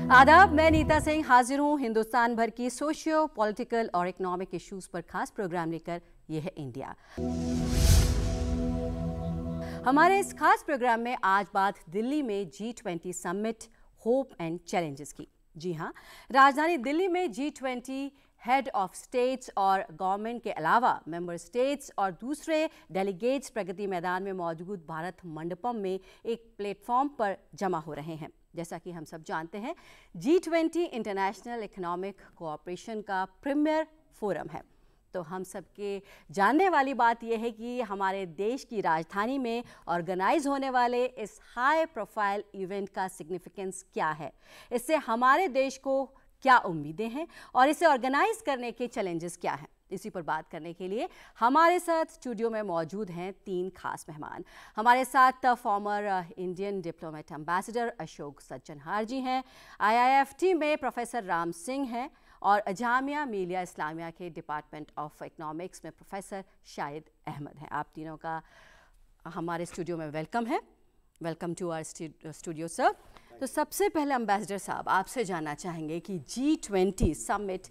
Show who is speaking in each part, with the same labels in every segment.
Speaker 1: आदाब, मैं नीता सिंह हाजिर हूँ हिंदुस्तान भर की सोशियो पॉलिटिकल और इकोनॉमिक इश्यूज पर खास प्रोग्राम लेकर। यह है इंडिया। हमारे इस खास प्रोग्राम में आज बात दिल्ली में G20 summit, hope and challenges की। जी हाँ, राजधानी दिल्ली में G20 हेड ऑफ स्टेट्स और गवर्नमेंट के अलावा मेंबर स्टेट्स और दूसरे डेलीगेट्स प्रगति मैदान में मौजूद भारत मंडपम में एक प्लेटफॉर्म पर जमा हो रहे हैं। जैसा कि हम सब जानते हैं, G20 इंटरनेशनल इकोनॉमिक कोऑपरेशन का प्रीमियर फोरम है। तो हम सबके जानने वाली बात यह है कि हमारे देश की राजधानी में ऑर्गेनाइज होने वाले इस हाई प्रोफाइल इवेंट का सिग्निफिकेंस क्या है, इससे हमारे देश को क्या उम्मीदें हैं और इसे ऑर्गेनाइज करने के चैलेंजेस क्या हैं। इसी पर बात करने के लिए हमारे साथ स्टूडियो में मौजूद हैं तीन खास मेहमान। हमारे साथ former Indian diplomat ambassador Ashok Sajjanhar ji हैं, IIFT में प्रोफेसर राम सिंह हैं और जामिया मिलिया इस्लामिया के डिपार्टमेंट ऑफ इकोनॉमिक्स में प्रोफेसर शाहिद अहमद हैं। आप तीनों का हमारे स्टूडियो में वेलकम है। Welcome to our studio sir. तो सबसे पहले एम्बेसडर साहब, आपसे जानना चाहेंगे कि G20 समिट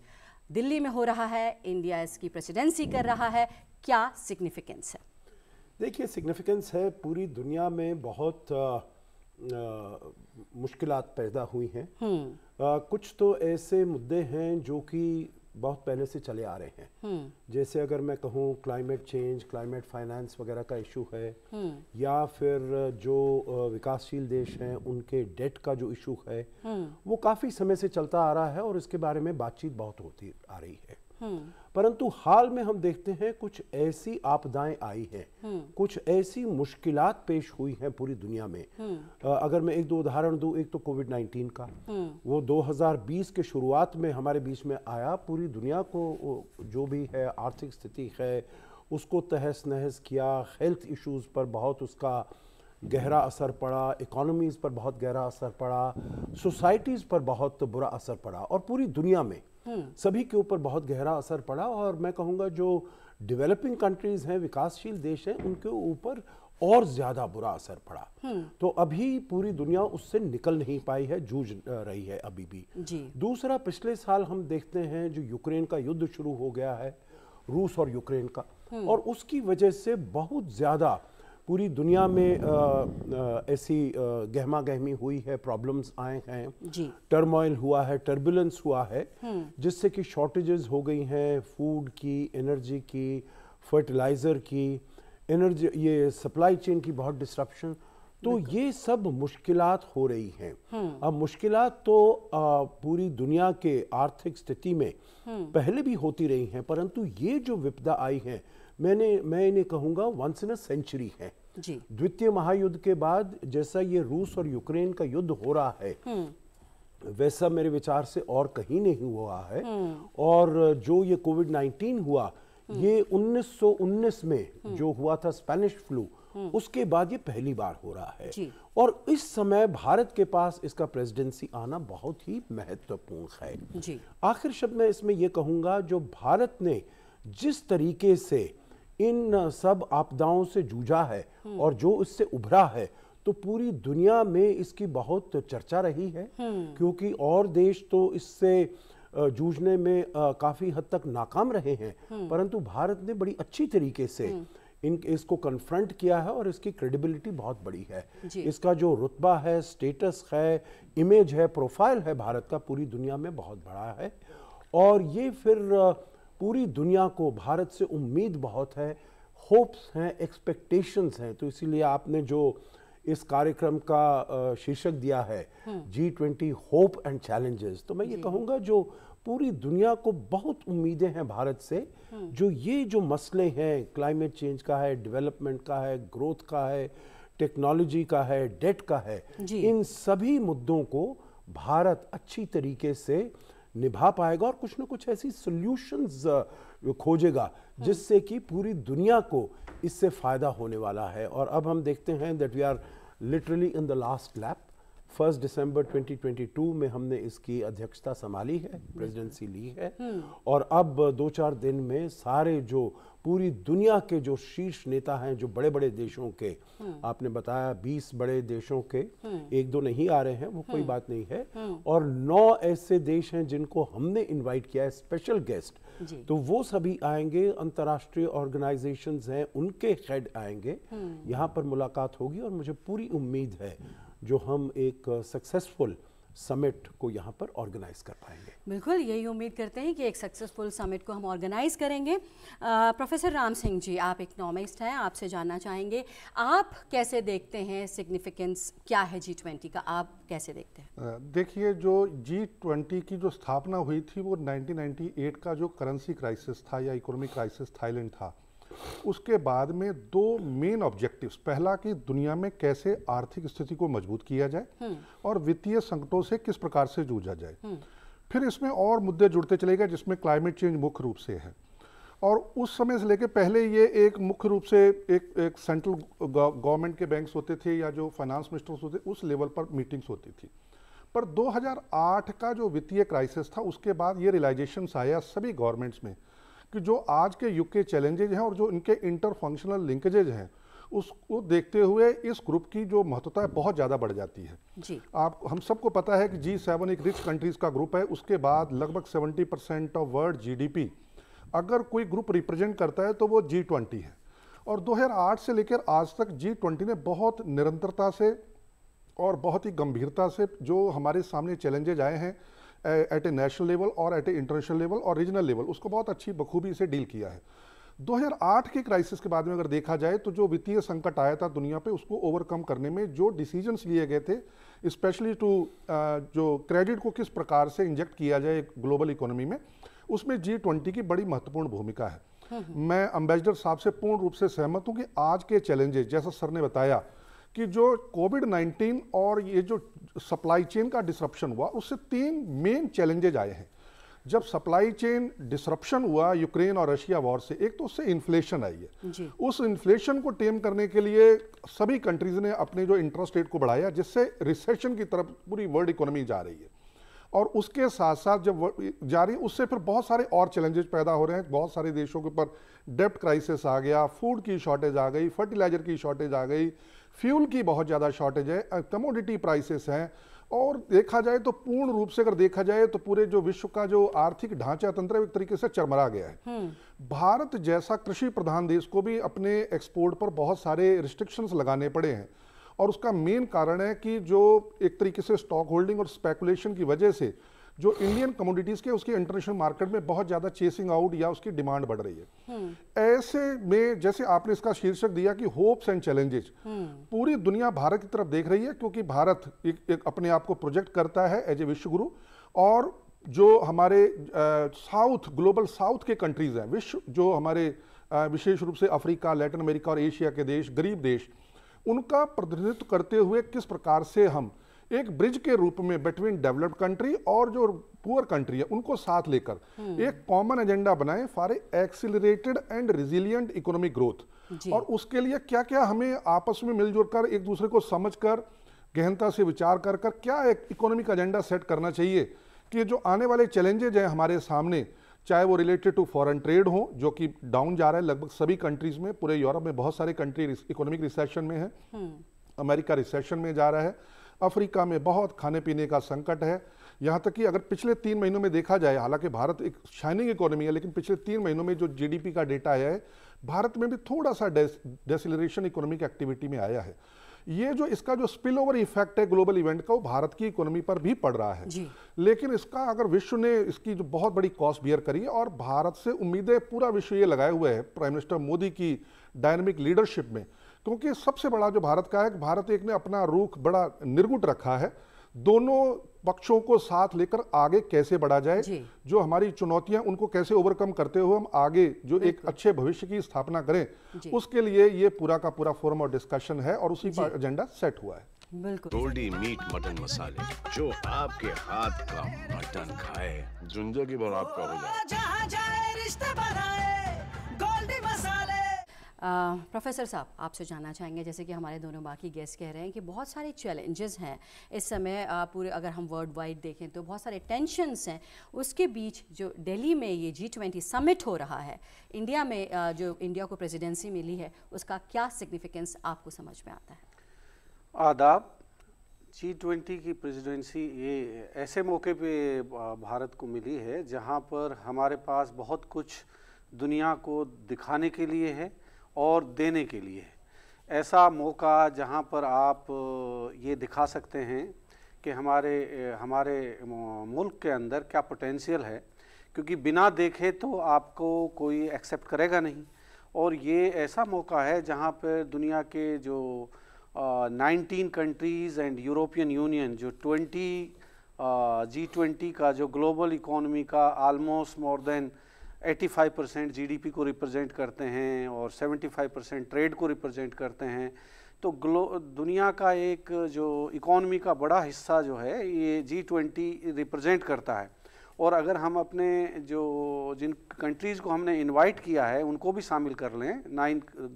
Speaker 1: दिल्ली में हो रहा है, इंडिया इसकी प्रेसिडेंसी कर रहा है, क्या सिग्निफिकेंस है?
Speaker 2: देखिए, सिग्निफिकेंस है, पूरी दुनिया में बहुत मुश्किलात पैदा हुई हैं। कुछ तो ऐसे मुद्दे हैं जो कि बहुत पहले से चले आ रहे हैं। जैसे अगर मैं कहूँ क्लाइमेट चेंज, क्लाइमेट फाइनेंस वगैरह का इशू है, या फिर जो विकासशील देश हैं उनके डेट का जो इशू है, वो काफ़ी समय से चलता आ रहा है और इसके बारे में बातचीत बहुत होती आ रही है। परंतु हाल में हम देखते हैं कुछ ऐसी आपदाएं आई हैं, कुछ ऐसी मुश्किलात पेश हुई हैं पूरी दुनिया में। अगर मैं एक दो उदाहरण दूं, एक तो कोविड-19 का, वो 2020 के शुरुआत में हमारे बीच में आया। पूरी दुनिया को जो भी है आर्थिक स्थिति है उसको तहस नहस किया। हेल्थ इश्यूज पर बहुत उसका गहरा असर पड़ा, इकोनॉमीज पर बहुत गहरा असर पड़ा, सोसाइटीज पर बहुत बुरा असर पड़ा और पूरी दुनिया में सभी के ऊपर बहुत गहरा असर पड़ा। और मैं कहूँगा जो डेवलपिंग कंट्रीज हैं, विकासशील देश हैं, उनके ऊपर और ज़्यादा बुरा असर पड़ा। तो अभी पूरी दुनिया उससे निकल नहीं पाई है, जूझ रही है अभी भी जी। दूसरा, पिछले साल हम देखते हैं जो यूक्रेन का युद्ध शुरू हो गया है, रूस और यूक्रेन का, और उसकी वजह से बहुत ज़्यादा पूरी दुनिया में ऐसी गहमा गहमी हुई है, प्रॉब्लम्स आए हैं, टर्मोइल हुआ है, टर्बुलेंस हुआ है, जिससे कि शॉर्टेजेस हो गई हैं फूड की, एनर्जी की, फर्टिलाइज़र की, एनर्जी, ये सप्लाई चेन की बहुत डिस्ट्रप्शन। तो ये सब मुश्किलात हो रही हैं। अब मुश्किलात तो पूरी दुनिया के आर्थिक स्थिति में पहले भी होती रही हैं, परंतु ये जो विपदा आई है मैं इन्हें कहूँगा वंस इन अ सेंचुरी है। द्वितीय महायुद्ध के बाद जैसा ये रूस और यूक्रेन का युद्ध हो रहा है, वैसा मेरे विचार से और कहीं नहीं हुआ है। और जो ये कोविड-19 हुआ, ये 1919 में जो हुआ था स्पेनिश फ्लू, उसके बाद ये पहली बार हो रहा है। और इस समय भारत के पास इसका प्रेसिडेंसी आना बहुत ही महत्वपूर्ण है। आखिर शब्द मैं इसमें ये कहूँगा, जो भारत ने जिस तरीके से इन सब आपदाओं से जूझा है और जो इससे उभरा है, तो पूरी दुनिया में इसकी बहुत चर्चा रही है, क्योंकि और देश तो इससे जूझने में काफ़ी हद तक नाकाम रहे हैं, परंतु भारत ने बड़ी अच्छी तरीके से इसको कन्फ्रंट किया है और इसकी क्रेडिबिलिटी बहुत बड़ी है। इसका जो रुतबा है, स्टेटस है, इमेज है, प्रोफाइल है भारत का, पूरी दुनिया में बहुत बड़ा है। और ये फिर पूरी दुनिया को भारत से उम्मीद बहुत है, होप्स हैं, एक्सपेक्टेशंस हैं। तो इसीलिए आपने जो इस कार्यक्रम का शीर्षक दिया है G20 होप एंड चैलेंजेस, तो मैं ये कहूँगा जो पूरी दुनिया को बहुत उम्मीदें हैं भारत से। जो ये जो मसले हैं, क्लाइमेट चेंज का है, डेवलपमेंट का है, ग्रोथ का है, टेक्नोलॉजी का है, डेट का है, इन सभी मुद्दों को भारत अच्छी तरीके से निभा पाएगा और कुछ ना कुछ ऐसी सॉल्यूशंस खोजेगा जिससे कि पूरी दुनिया को इससे फायदा होने वाला है। और अब हम देखते हैं that we are literally in the last lap. 1 दिसंबर 2022 में हमने इसकी अध्यक्षता संभाली है, प्रेसिडेंसी ली है। और अब 2-4 दिन में सारे जो पूरी दुनिया के जो शीर्ष नेता हैं, जो बड़े बड़े देशों के, आपने बताया 20 बड़े देशों के, 1-2 नहीं आ रहे हैं, वो कोई बात नहीं है, और 9 ऐसे देश हैं जिनको हमने इनवाइट किया है, स्पेशल गेस्ट, तो वो सभी आएंगे। अंतर्राष्ट्रीय ऑर्गेनाइजेशंस हैं, उनके हेड आएंगे, यहाँ पर मुलाकात होगी। और मुझे पूरी उम्मीद है जो हम एक सक्सेसफुल समिट को यहाँ पर ऑर्गेनाइज कर पाएंगे।
Speaker 1: बिल्कुल, यही उम्मीद करते हैं कि एक सक्सेसफुल समिट को हम ऑर्गेनाइज करेंगे। प्रोफेसर राम सिंह जी, आप इकोनॉमिस्ट हैं, आपसे जानना चाहेंगे आप कैसे देखते हैं, सिग्निफिकेंस क्या है G20 का, आप कैसे देखते हैं?
Speaker 3: देखिए, जो G20 की जो स्थापना हुई थी वो 1998 का जो करेंसी क्राइसिस था या इकोनॉमिक क्राइसिस थाईलैंड था, उसके बाद में 2 मेन ऑब्जेक्टिव्स, पहला कि दुनिया में कैसे आर्थिक स्थिति को मजबूत किया जाए और वित्तीय संकटों से किस प्रकार से जूझा जाए। फिर इसमें और मुद्दे जुड़ते चले गए जिसमें क्लाइमेट चेंज मुख्य रूप से है। और उस समय से लेकर पहले ये एक मुख्य रूप से एक सेंट्रल गवर्नमेंट के बैंक्स होते थे या जो फाइनेंस मिनिस्टर्स होते, उस लेवल पर मीटिंग्स होती थी। पर 2008 का जो वित्तीय क्राइसिस था, उसके बाद ये रियलाइजेशन आया सभी गवर्नमेंट्स में कि जो आज के युग के चैलेंजेज हैं और जो इनके इंटर फंक्शनल लिंकेजेज हैं, उसको देखते हुए इस ग्रुप की जो महत्वता है बहुत ज़्यादा बढ़ जाती है जी। हम सबको पता है कि G7 एक रिच कंट्रीज़ का ग्रुप है, उसके बाद लगभग 70% ऑफ वर्ल्ड GDP अगर कोई ग्रुप रिप्रेजेंट करता है तो वो G20 है। और 2008 से लेकर आज तक G20 ने बहुत निरंतरता से और बहुत ही गंभीरता से जो हमारे सामने चैलेंजेज आए हैं एट ए नेशनल लेवल और एट ए इंटरनेशनल लेवल और रीजनल लेवल, उसको बहुत अच्छी बखूबी से डील किया है। 2008 के क्राइसिस के बाद में अगर देखा जाए तो जो वित्तीय संकट आया था दुनिया पे, उसको ओवरकम करने में जो डिसीजंस लिए गए थे, स्पेशली टू जो क्रेडिट को किस प्रकार से इंजेक्ट किया जाए ग्लोबल इकोनॉमी में, उसमें G20 की बड़ी महत्वपूर्ण भूमिका है। मैं एम्बेसडर साहब से पूर्ण रूप से सहमत हूँ कि आज के चैलेंजेस, जैसा सर ने बताया कि जो कोविड-19 और ये जो सप्लाई चेन का डिसरप्शन हुआ, उससे 3 मेन चैलेंजेज आए हैं। जब सप्लाई चेन डिसरप्शन हुआ यूक्रेन और रशिया वॉर से, एक तो उससे इन्फ्लेशन आई है, उस इन्फ्लेशन को टेम करने के लिए सभी कंट्रीज ने अपने जो इंटरेस्ट रेट को बढ़ाया, जिससे रिसेशन की तरफ पूरी वर्ल्ड इकोनॉमी जा रही है। और उसके साथ साथ जब जा रही है, उससे फिर बहुत सारे और चैलेंजेस पैदा हो रहे हैं। बहुत सारे देशों के ऊपर डेब्ट क्राइसिस आ गया, फूड की शॉर्टेज आ गई, फर्टिलाइजर की शॉर्टेज आ गई, फ्यूल की बहुत ज़्यादा शॉर्टेज है, कमोडिटी प्राइसेस हैं। और देखा जाए तो पूर्ण रूप से अगर देखा जाए तो पूरे जो विश्व का जो आर्थिक ढांचा तंत्र एक तरीके से चरमरा गया है। भारत जैसा कृषि प्रधान देश को भी अपने एक्सपोर्ट पर बहुत सारे रिस्ट्रिक्शंस लगाने पड़े हैं, और उसका मेन कारण है कि जो एक तरीके से स्टॉक होल्डिंग और स्पेकुलेशन की वजह से जो इंडियन कमोडिटीज के उसके इंटरनेशनल मार्केट में बहुत ज्यादा चेसिंग आउट या उसकी डिमांड बढ़ रही है। ऐसे में जैसे आपने इसका शीर्षक दिया कि होप्स एंड चैलेंजेस, पूरी दुनिया भारत की तरफ देख रही है, क्योंकि भारत एक अपने आप को प्रोजेक्ट करता है एज ए विश्व गुरु। और जो हमारे साउथ, ग्लोबल साउथ के कंट्रीज हैं, विश्व जो हमारे विशेष रूप से अफ्रीका, लैटिन अमेरिका और एशिया के देश, गरीब देश, उनका प्रतिनिधित्व करते हुए किस प्रकार से हम एक ब्रिज के रूप में बिटवीन डेवलप्ड कंट्री और जो पुअर कंट्री है उनको साथ लेकर एक कॉमन एजेंडा बनाएं for accelerated and resilient economic growth. और उसके लिए क्या क्या हमें आपस में मिलजुल कर, एक दूसरे को समझकर, गहनता से विचार कर क्या एक इकोनॉमिक एजेंडा सेट करना चाहिए कि जो आने वाले चैलेंजेज हैं हमारे सामने, चाहे वो रिलेटेड टू फॉरेन ट्रेड हो जो कि डाउन जा रहा है लगभग सभी कंट्रीज में, पूरे यूरोप में बहुत सारे कंट्री इकोनॉमिक रिसेशन में है, अमेरिका रिसेशन में जा रहा है, अफ्रीका में बहुत खाने पीने का संकट है। यहाँ तक कि अगर पिछले 3 महीनों में देखा जाए, हालांकि भारत एक शाइनिंग इकोनॉमी है, लेकिन पिछले 3 महीनों में जो GDP का डेटा आया है, भारत में भी थोड़ा सा डेसिलरेशन इकोनॉमिक एक्टिविटी में आया है। ये जो इसका जो स्पिल ओवर इफेक्ट है ग्लोबल इवेंट का, वो भारत की इकोनॉमी पर भी पड़ रहा है। लेकिन इसका अगर विश्व ने इसकी जो बहुत बड़ी कॉस्ट बियर करी है, और भारत से उम्मीदें पूरा विश्व ये लगाए हुए है प्राइम मिनिस्टर मोदी की डायनामिक लीडरशिप में, क्योंकि सबसे बड़ा जो भारत का है कि भारत एक ने अपना रुख बड़ा निर्गुट रखा है, दोनों पक्षों को साथ लेकर आगे कैसे बढ़ा जाए, जो हमारी चुनौतियां उनको कैसे ओवरकम करते हुए हम आगे जो एक अच्छे भविष्य की स्थापना करें, उसके लिए ये पूरा का पूरा फोरम और डिस्कशन है और उसी पर एजेंडा सेट हुआ है।
Speaker 4: गोल्डी मीट मटन मसाले, जो आपके हाथ का मटन खाए जिंदगी भर आपका हो जाए।
Speaker 1: प्रोफेसर साहब, आपसे जानना चाहेंगे, जैसे कि हमारे दोनों बाकी गेस्ट कह रहे हैं कि बहुत सारे चैलेंजेस हैं इस समय, पूरे अगर हम वर्ल्ड वाइड देखें तो बहुत सारे टेंशन्स हैं, उसके बीच जो दिल्ली में ये G20 समिट हो रहा है, इंडिया में जो इंडिया को प्रेसिडेंसी मिली है, उसका क्या सिग्निफिकेंस आपको समझ में आता है?
Speaker 5: आदाब। G20 की प्रेसिडेंसी ये ऐसे मौके पे भारत को मिली है जहाँ पर हमारे पास बहुत कुछ दुनिया को दिखाने के लिए है और देने के लिए है। ऐसा मौका जहाँ पर आप ये दिखा सकते हैं कि हमारे मुल्क के अंदर क्या पोटेंशियल है, क्योंकि बिना देखे तो आपको कोई एक्सेप्ट करेगा नहीं। और ये ऐसा मौका है जहाँ पर दुनिया के जो 19 कंट्रीज़ एंड यूरोपियन यूनियन जो G20 का जो ग्लोबल इकोनॉमी का ऑलमोस्ट मोर देन 85% GDP को रिप्रेजेंट करते हैं और 75% ट्रेड को रिप्रेजेंट करते हैं, तो दुनिया का एक जो इकोनॉमी का बड़ा हिस्सा जो है ये G20 रिप्रेजेंट करता है। और अगर हम अपने जिन कंट्रीज़ को हमने इनवाइट किया है उनको भी शामिल कर लें,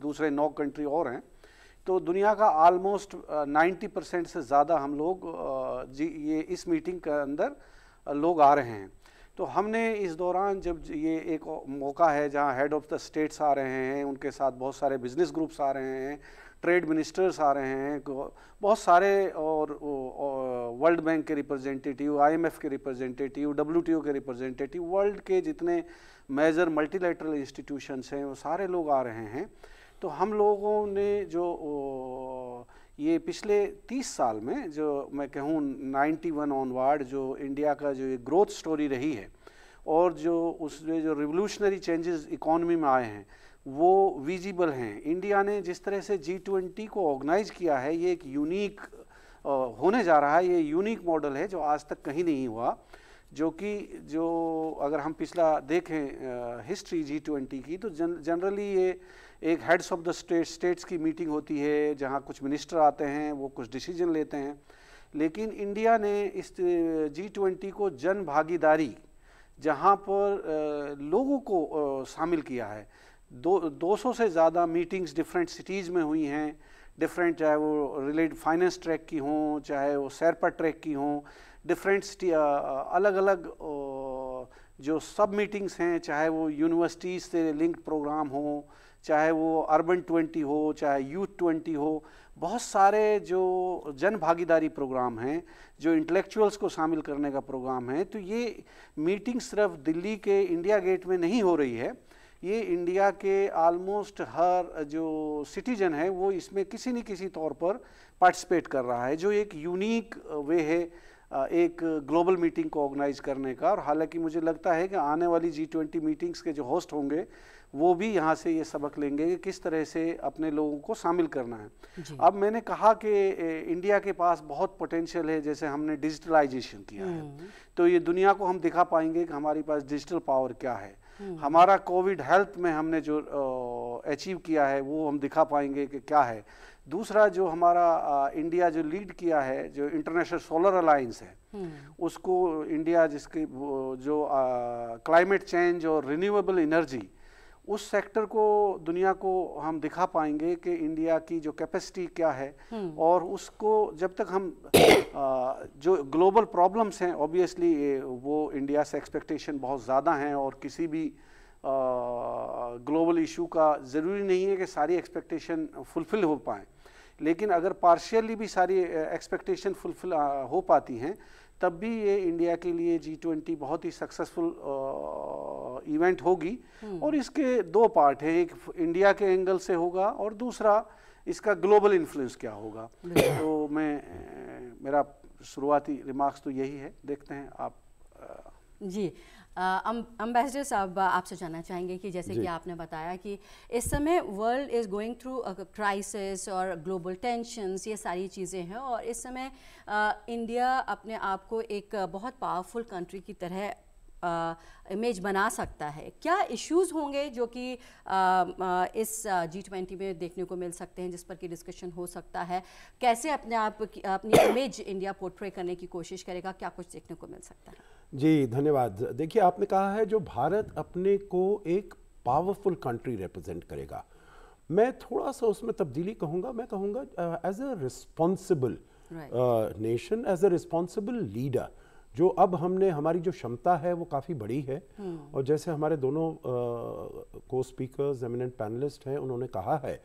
Speaker 5: दूसरे 9 कंट्री और हैं, तो दुनिया का ऑलमोस्ट 90% से ज़्यादा हम लोग ये इस मीटिंग के अंदर लोग आ रहे हैं। तो हमने इस दौरान, जब ये एक मौका है जहां हेड ऑफ़ द स्टेट्स आ रहे हैं, उनके साथ बहुत सारे बिजनेस ग्रुप्स आ रहे हैं, ट्रेड मिनिस्टर्स आ रहे हैं, बहुत सारे और वर्ल्ड बैंक के रिप्रेजेंटेटिव, IMF के रिप्रेजेंटेटिव, WTO के रिप्रेजेंटेटिव, वर्ल्ड के जितने मेजर मल्टीलैटरल इंस्टीट्यूशंस हैं वो सारे लोग आ रहे हैं। तो हम लोगों ने जो ये पिछले 30 साल में, जो मैं कहूँ 91 ऑनवर्ड, जो इंडिया का जो एक ग्रोथ स्टोरी रही है और जो उसमें जो रिवोल्यूशनरी चेंजेस इकॉनमी में आए हैं वो विजिबल हैं। इंडिया ने जिस तरह से G20 को ऑर्गेनाइज किया है, ये एक यूनिक होने जा रहा है, ये यूनिक मॉडल है जो आज तक कहीं नहीं हुआ। जो अगर हम पिछला देखें हिस्ट्री G20 की, तो जनरली ये एक हेड्स ऑफ द स्टेट्स की मीटिंग होती है जहाँ कुछ मिनिस्टर आते हैं, वो कुछ डिसीजन लेते हैं। लेकिन इंडिया ने इस G20 को जन भागीदारी, जहाँ पर लोगों को शामिल किया है, 200 से ज़्यादा मीटिंग्स डिफरेंट सिटीज़ में हुई हैं, डिफरेंट, चाहे वो रिलेटेड फाइनेंस ट्रैक की हों, चाहे वो शेरपा ट्रैक की हों, डिफरेंट अलग अलग जो सब मीटिंग्स हैं, चाहे वो यूनिवर्सिटीज़ से लिंक्ड प्रोग्राम हो, चाहे वो अर्बन 20 हो, चाहे यूथ 20 हो, बहुत सारे जो जन भागीदारी प्रोग्राम हैं, जो इंटेलेक्चुअल्स को शामिल करने का प्रोग्राम है। तो ये मीटिंग सिर्फ दिल्ली के इंडिया गेट में नहीं हो रही है, ये इंडिया के ऑलमोस्ट हर जो सिटीजन है वो इसमें किसी न किसी तौर पर पार्टिसिपेट कर रहा है, जो एक यूनिक वे है एक ग्लोबल मीटिंग को ऑर्गेनाइज करने का। और हालांकि मुझे लगता है कि आने वाली G20 मीटिंग्स के जो होस्ट होंगे वो भी यहाँ से ये सबक लेंगे कि किस तरह से अपने लोगों को शामिल करना है। अब मैंने कहा कि इंडिया के पास बहुत पोटेंशियल है, जैसे हमने डिजिटलाइजेशन किया है, तो ये दुनिया को हम दिखा पाएंगे कि हमारे पास डिजिटल पावर क्या है। हमारा कोविड हेल्थ में हमने जो अचीव किया है वो हम दिखा पाएंगे कि क्या है। दूसरा, जो हमारा इंडिया जो लीड किया है, जो इंटरनेशनल सोलर अलायंस है, उसको इंडिया जिसकी जो क्लाइमेट चेंज और रिन्यूएबल एनर्जी, उस सेक्टर को दुनिया को हम दिखा पाएंगे कि इंडिया की जो कैपेसिटी क्या है। और उसको जब तक हम जो ग्लोबल प्रॉब्लम्स हैं, ऑब्वियसली वो इंडिया से एक्सपेक्टेशन बहुत ज़्यादा हैं और किसी भी ग्लोबल इशू का ज़रूरी नहीं है कि सारी एक्सपेक्टेशन फुलफ़िल हो पाएँ, लेकिन अगर पार्शियली भी सारी एक्सपेक्टेशन फुलफ़िल हो पाती हैं तब भी ये इंडिया के लिए G20 बहुत ही सक्सेसफुल इवेंट होगी। और इसके 2 पार्ट हैं, एक इंडिया के एंगल से होगा और दूसरा इसका ग्लोबल इन्फ्लुएंस क्या होगा। तो मेरा शुरुआती रिमार्क्स तो यही है, देखते हैं आप।
Speaker 1: जी, एम्बेसडर साहब, आपसे जानना चाहेंगे कि जैसे कि आपने बताया कि इस समय world is going through crisis और ग्लोबल टेंशन्स, ये सारी चीज़ें हैं, और इस समय इंडिया अपने आप को एक बहुत पावरफुल कंट्री की तरह इमेज बना सकता है। क्या इश्यूज़ होंगे जो कि इस G20 में देखने को मिल सकते हैं, जिस पर कि डिस्कशन हो सकता है? कैसे अपनी इमेज इंडिया पोर्ट्रे करने की कोशिश करेगा? क्या कुछ देखने को मिल सकता है?
Speaker 2: जी धन्यवाद। देखिए, आपने कहा है जो भारत अपने को एक पावरफुल कंट्री रिप्रेजेंट करेगा, मैं थोड़ा सा उसमें तब्दीली कहूँगा, मैं कहूँगा as a responsible nation, as a responsible leader, जो अब हमने हमारी जो क्षमता है वो काफ़ी बड़ी है। और जैसे हमारे दोनों को स्पीकर्स एमिनेंट पैनलिस्ट हैं उन्होंने कहा है,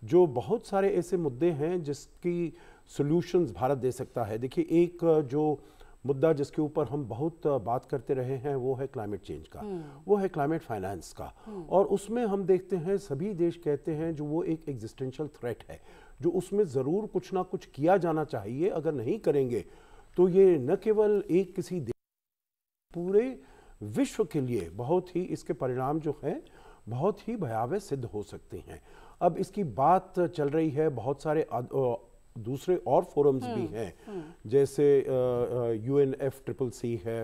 Speaker 2: जो बहुत सारे ऐसे मुद्दे हैं जिसकी सॉल्यूशंस भारत दे सकता है। देखिए, एक जो मुद्दा जिसके ऊपर हम बहुत बात करते रहे हैं वो है क्लाइमेट चेंज का, वो है क्लाइमेट फाइनेंस का। और उसमें हम देखते हैं सभी देश कहते हैं जो वो एक एग्जिस्टेंशियल थ्रेट है, जो उसमें ज़रूर कुछ ना कुछ किया जाना चाहिए। अगर नहीं करेंगे तो ये न केवल एक किसी देश, पूरे विश्व के लिए बहुत ही इसके परिणाम जो हैं बहुत ही भयावह सिद्ध हो सकते हैं। अब इसकी बात चल रही है, बहुत सारे दूसरे और फोरम्स भी हैं, जैसे UNFCCC है,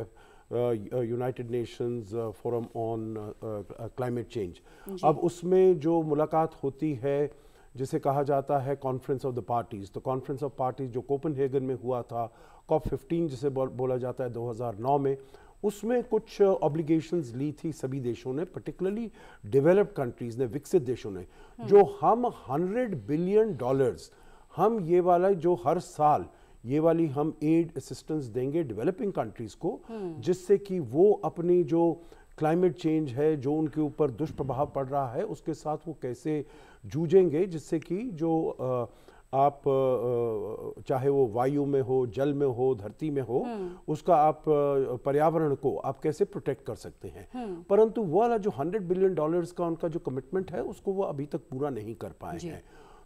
Speaker 2: United Nations forum on climate change. अब उसमें जो मुलाकात होती है जिसे कहा जाता है कॉन्फ्रेंस ऑफ द पार्टीज, तो कॉन्फ्रेंस ऑफ पार्टीज जो कोपेनहेगन में हुआ था, COP15 जिसे बोला जाता है 2009 में, उसमें कुछ ऑब्लिगेशंस ली थी सभी देशों ने, पर्टिकुलरली डेवलप्ड कंट्रीज ने, विकसित देशों ने, जो हम $100 बिलियन हम ये वाला जो हर साल ये वाली हम एड असिस्टेंस देंगे डेवलपिंग कंट्रीज को, जिससे कि वो अपनी जो क्लाइमेट चेंज है जो उनके ऊपर दुष्प्रभाव पड़ रहा है उसके साथ वो कैसे जूझेंगे, जिससे कि जो आप चाहे वो वायु में हो, जल में हो, धरती में हो, उसका आप पर्यावरण को आप कैसे प्रोटेक्ट कर सकते हैं। परंतु वो वाला जो $100 बिलियन का उनका जो कमिटमेंट है उसको वो अभी तक पूरा नहीं कर पाए हैं।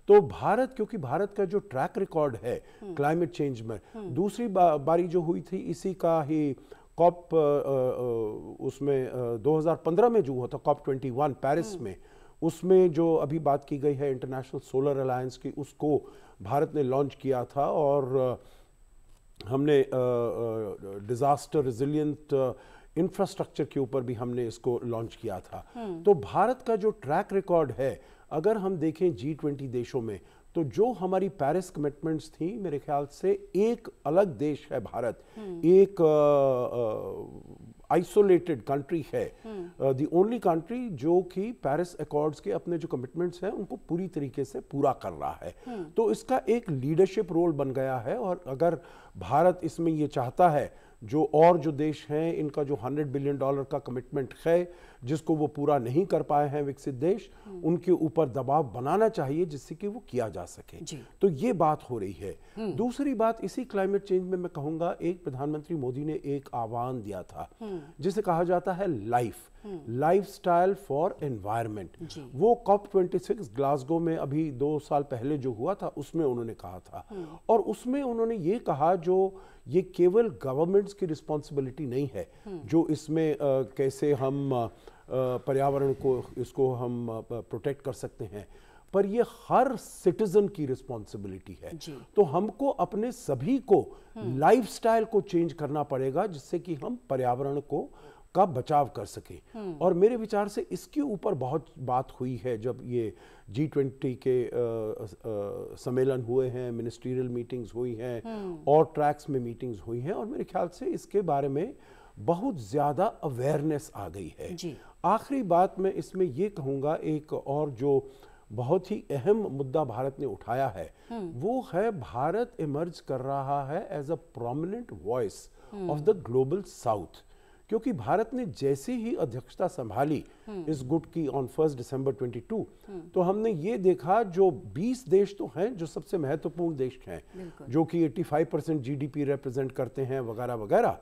Speaker 2: तो भारत, क्योंकि भारत का जो ट्रैक रिकॉर्ड है क्लाइमेट चेंज में, दूसरी बारी जो हुई थी इसी का ही COP उसमें 2015 में जो हुआ था COP21 पेरिस में, उसमें जो अभी बात की गई है इंटरनेशनल सोलर अलायंस की, उसको भारत ने लॉन्च किया था और हमने डिजास्टर रेजिलिएंट इंफ्रास्ट्रक्चर के ऊपर भी हमने इसको लॉन्च किया था। तो भारत का जो ट्रैक रिकॉर्ड है, अगर हम देखें G20 देशों में, तो जो हमारी पेरिस कमिटमेंट्स थी, मेरे ख्याल से एक अलग देश है भारत, एक आइसोलेटेड कंट्री है, द ओनली कंट्री जो कि पेरिस अकॉर्ड्स के अपने जो कमिटमेंट्स हैं उनको पूरी तरीके से पूरा कर रहा है। तो इसका एक लीडरशिप रोल बन गया है। और अगर भारत इसमें ये चाहता है, जो देश हैं इनका जो $100 बिलियन का कमिटमेंट है जिसको वो पूरा नहीं कर पाए हैं विकसित देश, उनके ऊपर दबाव बनाना चाहिए जिससे कि वो किया जा सके। तो ये बात हो रही है। दूसरी बात, इसी क्लाइमेट चेंज में मैं कहूँगा, एक प्रधानमंत्री मोदी ने एक आह्वान दिया था जिसे कहा जाता है लाइफस्टाइल फॉर एनवायरनमेंट। वो COP26 ग्लासगो में अभी 2 साल पहले जो हुआ था उसमें उन्होंने कहा था। और उसमें उन्होंने ये कहा, जो ये केवल गवर्नमेंट्स की रिस्पॉन्सिबिलिटी नहीं है जो इसमें कैसे हम पर्यावरण को इसको हम प्रोटेक्ट कर सकते हैं, पर ये हर सिटीजन की रिस्पॉन्सिबिलिटी है। तो हमको अपने सभी को लाइफस्टाइल को चेंज करना पड़ेगा जिससे कि हम पर्यावरण का बचाव कर सकें। और मेरे विचार से इसके ऊपर बहुत बात हुई है जब ये G20 के सम्मेलन हुए हैं, मिनिस्ट्रियल मीटिंग्स हुई हैं और ट्रैक्स में मीटिंग्स हुई हैं, और मेरे ख्याल से इसके बारे में बहुत ज़्यादा अवेयरनेस आ गई है। आखिरी बात मैं इसमें ये कहूँगा, एक और जो बहुत ही अहम मुद्दा भारत ने उठाया है वो है भारत इमर्ज कर रहा है as a prominent voice of the global south. क्योंकि भारत ने जैसे ही अध्यक्षता संभाली इस गुट की ऑन 1 दिसंबर 22, तो हमने ये देखा जो 20 देश तो हैं जो सबसे महत्वपूर्ण देश हैं, जो कि 85% GDP रिप्रेजेंट करते हैं वगैरह वगैरह,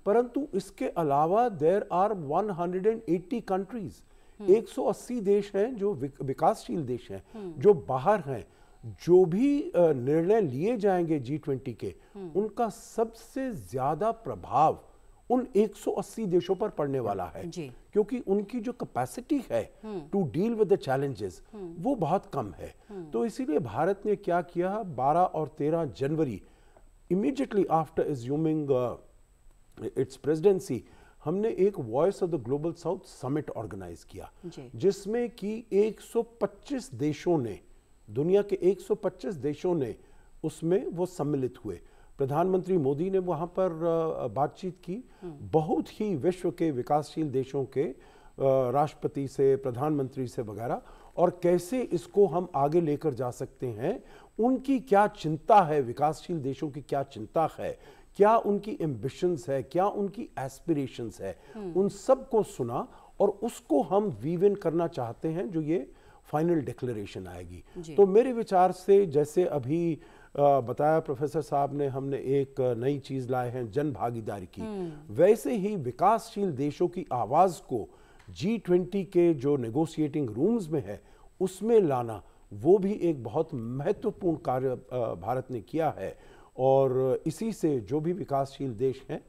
Speaker 2: परंतु इसके अलावा देयर आर 180 कंट्रीज, 180 देश हैं जो विकासशील देश हैं, जो बाहर हैं। जो भी निर्णय लिए जाएंगे G20 के, उनका सबसे ज्यादा प्रभाव उन 180 देशों पर पड़ने वाला है, क्योंकि उनकी जो कैपेसिटी है to deal with the challenges वो बहुत कम है। तो इसीलिए भारत ने क्या किया, 12 और 13 जनवरी, immediately after assuming its presidency, हमने एक voice of the global south summit organise किया, जिसमें कि 125 देशों ने, दुनिया के 125 देशों ने उसमें वो सम्मिलित हुए। प्रधानमंत्री मोदी ने वहाँ पर बातचीत की, बहुत ही विश्व के विकासशील देशों के राष्ट्रपति से, प्रधानमंत्री से वगैरह, और कैसे इसको हम आगे लेकर जा सकते हैं, उनकी क्या चिंता है, विकासशील देशों की क्या चिंता है, क्या उनकी एम्बिशंस है, क्या उनकी एस्पिरेशंस है, उन सब को सुना और उसको हम वीव इन करना चाहते हैं जो ये फाइनल डिक्लेरेशन आएगी। तो मेरे विचार से जैसे अभी बताया प्रोफेसर साहब ने, हमने एक नई चीज लाए हैं जन भागीदारी की, वैसे ही विकासशील देशों की आवाज को G20 के जो नेगोशिएटिंग रूम्स में है उसमें लाना, वो भी एक बहुत महत्वपूर्ण कार्य भारत ने किया है। और इसी से जो भी विकासशील देश हैं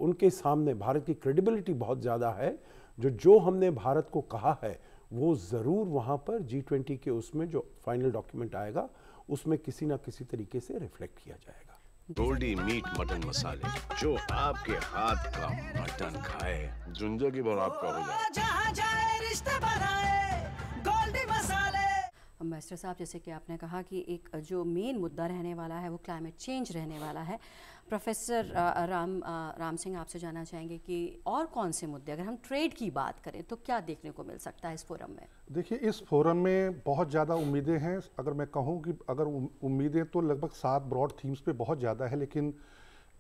Speaker 2: उनके सामने भारत की क्रेडिबिलिटी बहुत ज़्यादा है। जो हमने भारत को कहा है वो ज़रूर वहाँ पर G20 के उसमें जो फाइनल डॉक्यूमेंट आएगा उसमें किसी ना किसी तरीके से रिफ्लेक्ट किया जाएगा।
Speaker 4: गोल्डी मीट मटन मसाले, जो आपके हाथ का मटन खाए जिंदगी भर आपका हो जाए।
Speaker 1: एम्बेसडर साहब, जैसे कि आपने कहा कि एक जो मेन मुद्दा रहने वाला है वो क्लाइमेट चेंज रहने वाला है। प्रोफेसर राम सिंह, आपसे जानना चाहेंगे कि और कौन से मुद्दे, अगर हम ट्रेड की बात करें तो क्या देखने को मिल सकता है इस फोरम में?
Speaker 3: देखिए, इस फोरम में बहुत ज़्यादा उम्मीदें हैं। अगर मैं कहूँ कि अगर उम्मीदें तो लगभग 7 ब्रॉड थीम्स पे बहुत ज़्यादा है, लेकिन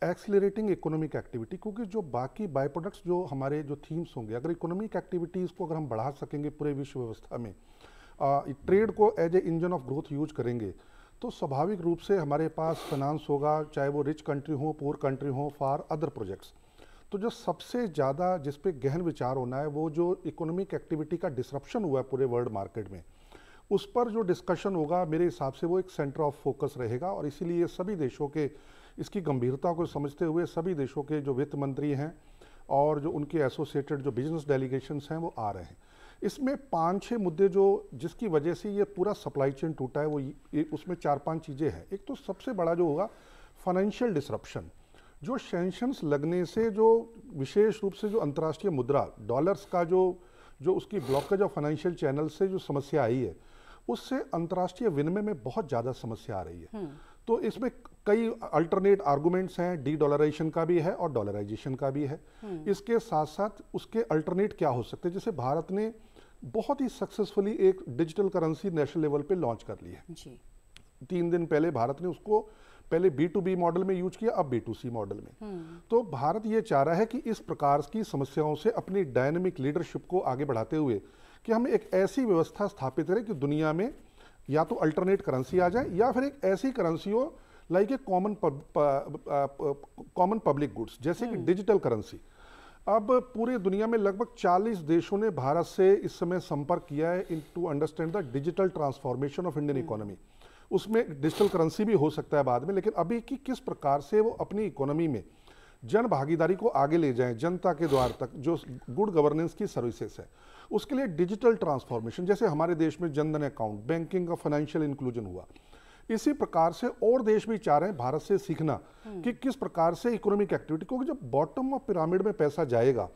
Speaker 3: एक्सीलरेटिंग इकोनॉमिक एक्टिविटी, क्योंकि जो बाकी बाय प्रोडक्ट्स जो हमारे जो थीम्स होंगे, अगर इकोनॉमिक एक्टिविटीज़ को अगर हम बढ़ा सकेंगे पूरे विश्व व्यवस्था में, ट्रेड को as a engine of growth use करेंगे, तो स्वाभाविक रूप से हमारे पास फाइनेंस होगा, चाहे वो रिच कंट्री हो, पुअर कंट्री हो, फॉर अदर प्रोजेक्ट्स। तो जो सबसे ज़्यादा जिस पे गहन विचार होना है वो जो इकोनॉमिक एक्टिविटी का डिसरप्शन हुआ है पूरे वर्ल्ड मार्केट में, उस पर जो डिस्कशन होगा मेरे हिसाब से वो एक सेंटर ऑफ फोकस रहेगा। और इसीलिए सभी देशों के इसकी गंभीरता को समझते हुए सभी देशों के जो वित्त मंत्री हैं और जो उनके एसोसिएटेड जो बिजनेस डेलीगेशंस हैं वो आ रहे हैं। इसमें 5-6 मुद्दे जो जिसकी वजह से ये पूरा सप्लाई चेन टूटा है, वो उसमें 4-5 चीज़ें हैं। एक तो सबसे बड़ा जो होगा फाइनेंशियल डिसरप्शन, जो सैंक्शंस लगने से जो विशेष रूप से जो अंतर्राष्ट्रीय मुद्रा डॉलर्स का जो उसकी ब्लॉकेज ऑफ फाइनेंशियल चैनल से जो समस्या आई है, उससे अंतर्राष्ट्रीय विनिमय में बहुत ज़्यादा समस्या आ रही है। तो इसमें कई अल्टरनेट आर्गुमेंट्स हैं, डी डॉलराइजेशन का भी है और डॉलराइजेशन का भी है। इसके साथ साथ उसके अल्टरनेट क्या हो सकते हैं, जैसे भारत ने बहुत ही सक्सेसफुली एक डिजिटल करेंसी नेशनल लेवल पे लॉन्च कर ली है। 3 दिन पहले भारत ने उसको पहले B2B मॉडल में यूज किया, अब B2C मॉडल में। तो भारत ये चाह रहा है कि इस प्रकार की समस्याओं से अपनी डायनेमिक लीडरशिप को आगे बढ़ाते हुए कि हम एक ऐसी व्यवस्था स्थापित करें कि दुनिया में या तो अल्टरनेट करेंसी आ जाए या फिर एक ऐसी करेंसी हो like a common public goods, जैसे कि डिजिटल करेंसी। अब पूरे दुनिया में लगभग 40 देशों ने भारत से इस समय संपर्क किया है in to understand the digital transformation of Indian economy. उसमें डिजिटल करेंसी भी हो सकता है बाद में, लेकिन अभी की किस प्रकार से वो अपनी इकोनॉमी में जन भागीदारी को आगे ले जाएं, जनता के द्वार तक, जो गुड गवर्नेंस की सर्विसेज है, उसके लिए डिजिटल ट्रांसफॉर्मेशन, जैसे हमारे देश में जनधन अकाउंट, बैंकिंग का फाइनेंशियल इंक्लूजन हुआ, इसी प्रकार से और देश भी चाह रहे हैं भारत से सीखना कि किस प्रकार से इकोनॉमिक एक्टिविटी, क्योंकि जब बॉटम ऑफ पिरामिड में पैसा जाएगा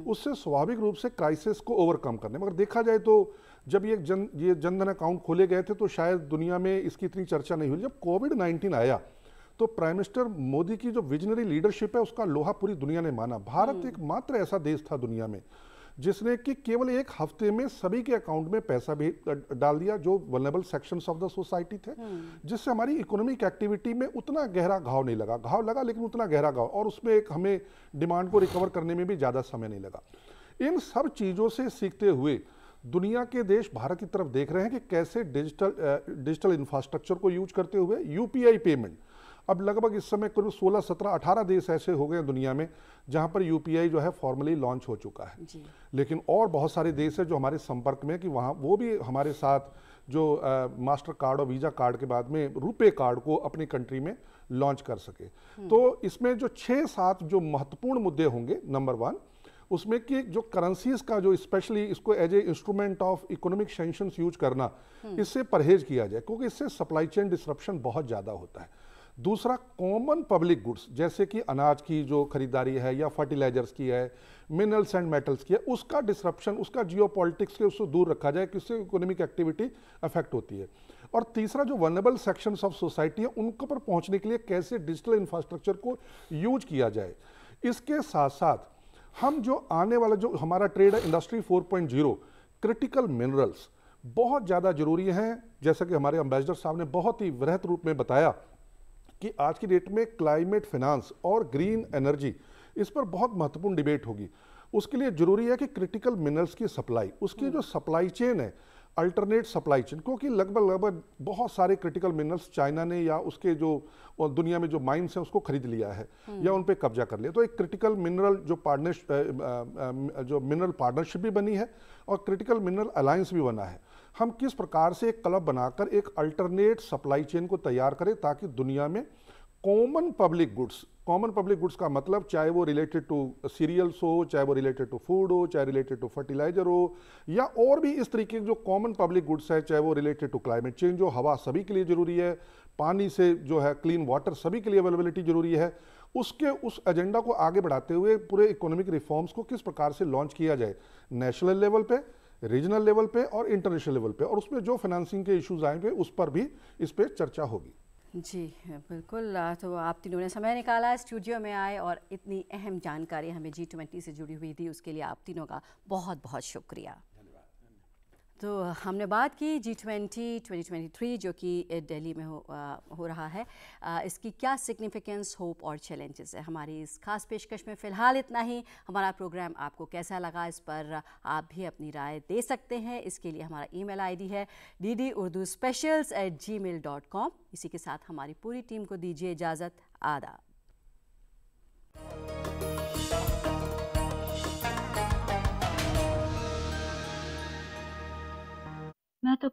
Speaker 3: उससे स्वाभाविक रूप से क्राइसिस को ओवरकम करने, मगर देखा जाए तो जब ये जनधन अकाउंट खोले गए थे तो शायद दुनिया में इसकी इतनी चर्चा नहीं हुई। जब कोविड-19 आया तो प्राइम मिनिस्टर मोदी की जो विजनरी लीडरशिप है उसका लोहा पूरी दुनिया ने माना। भारत एकमात्र ऐसा देश था दुनिया में जिसने कि केवल 1 हफ्ते में सभी के अकाउंट में पैसा भी डाल दिया जो vulnerable sections of the society थे, जिससे हमारी इकोनॉमिक एक्टिविटी में उतना गहरा घाव नहीं लगा। घाव लगा लेकिन उतना गहरा घाव, और उसमें एक हमें डिमांड को रिकवर करने में भी ज़्यादा समय नहीं लगा। इन सब चीज़ों से सीखते हुए दुनिया के देश भारत की तरफ देख रहे हैं कि कैसे डिजिटल इंफ्रास्ट्रक्चर को यूज करते हुए यूपीआई पेमेंट, अब लगभग इस समय करीब 16, 17, 18 देश ऐसे हो गए दुनिया में जहां पर यूपीआई जो है फॉर्मली लॉन्च हो चुका है। लेकिन और बहुत सारे देश है जो हमारे संपर्क में कि वहां वो भी हमारे साथ जो मास्टर कार्ड और वीजा कार्ड के बाद में रुपे कार्ड को अपनी कंट्री में लॉन्च कर सके। तो इसमें जो 6-7 जो महत्वपूर्ण मुद्दे होंगे, नंबर 1 उसमें कि जो करेंसीज का जो स्पेशली इसको as a instrument of economic sanctions use करना, इससे परहेज किया जाए क्योंकि इससे सप्लाई चेन डिसरप्शन बहुत ज़्यादा होता है। दूसरा, कॉमन पब्लिक गुड्स जैसे कि अनाज की जो खरीदारी है या फर्टिलाइजर्स की है, मिनरल्स एंड मेटल्स की है, उसका डिसरप्शन, उसका जियोपॉलिटिक्स से उससे दूर रखा जाए कि उससे इकोनॉमिक एक्टिविटी अफेक्ट होती है। और तीसरा, जो वल्नरेबल सेक्शंस ऑफ सोसाइटी है उनको पर पहुंचने के लिए कैसे डिजिटल इंफ्रास्ट्रक्चर को यूज किया जाए। इसके साथ साथ हम जो आने वाला जो हमारा ट्रेड है इंडस्ट्री 4.0, क्रिटिकल मिनरल्स बहुत ज़्यादा जरूरी हैं। जैसा कि हमारे एम्बेसडर साहब ने बहुत ही वृहत रूप में बताया कि आज की डेट में क्लाइमेट फाइनेंस और ग्रीन एनर्जी, इस पर बहुत महत्वपूर्ण डिबेट होगी। उसके लिए जरूरी है कि क्रिटिकल मिनरल्स की सप्लाई, उसकी जो सप्लाई चेन है, अल्टरनेट सप्लाई चेन, क्योंकि लगभग बहुत सारे क्रिटिकल मिनरल्स चाइना ने या उसके जो दुनिया में जो माइंस हैं उसको खरीद लिया है या उन पे कब्जा कर लिया। तो एक क्रिटिकल मिनरल जो मिनरल पार्टनरशिप भी बनी है और क्रिटिकल मिनरल अलायंस भी बना है। हम किस प्रकार से एक क्लब बनाकर एक अल्टरनेट सप्लाई चेन को तैयार करें ताकि दुनिया में कॉमन पब्लिक गुड्स का मतलब चाहे वो रिलेटेड टू सीरियल्स हो, चाहे वो रिलेटेड टू फूड हो, चाहे रिलेटेड टू फर्टिलाइजर हो, या और भी इस तरीके के जो कॉमन पब्लिक गुड्स है, चाहे वो रिलेटेड टू क्लाइमेट चेंज, जो हवा सभी के लिए जरूरी है, पानी से जो है क्लीन वाटर सभी के लिए अवेलेबिलिटी जरूरी है, उस एजेंडा को आगे बढ़ाते हुए पूरे इकोनॉमिक रिफॉर्म्स को किस प्रकार से लॉन्च किया जाए नेशनल लेवल पे, रीजनल लेवल पे और इंटरनेशनल लेवल पे, और उसमें जो फाइनेंसिंग के इश्यूज आएंगे उस पर भी इस पे चर्चा होगी।
Speaker 1: जी बिल्कुल। तो आप तीनों ने समय निकाला, स्टूडियो में आए और इतनी अहम जानकारी हमें G20 से जुड़ी हुई थी, उसके लिए आप तीनों का बहुत बहुत शुक्रिया। तो हमने बात की G20 2023 जो कि दिल्ली में हो रहा है, इसकी क्या सिग्निफिकेंस, होप और चैलेंजेस है। हमारी इस खास पेशकश में फ़िलहाल इतना ही। हमारा प्रोग्राम आपको कैसा लगा इस पर आप भी अपनी राय दे सकते हैं। इसके लिए हमारा ईमेल आईडी है ddurduspecials@gmail.com। इसी के साथ हमारी पूरी टीम को दीजिए इजाज़त। आदाब।
Speaker 6: मैं तो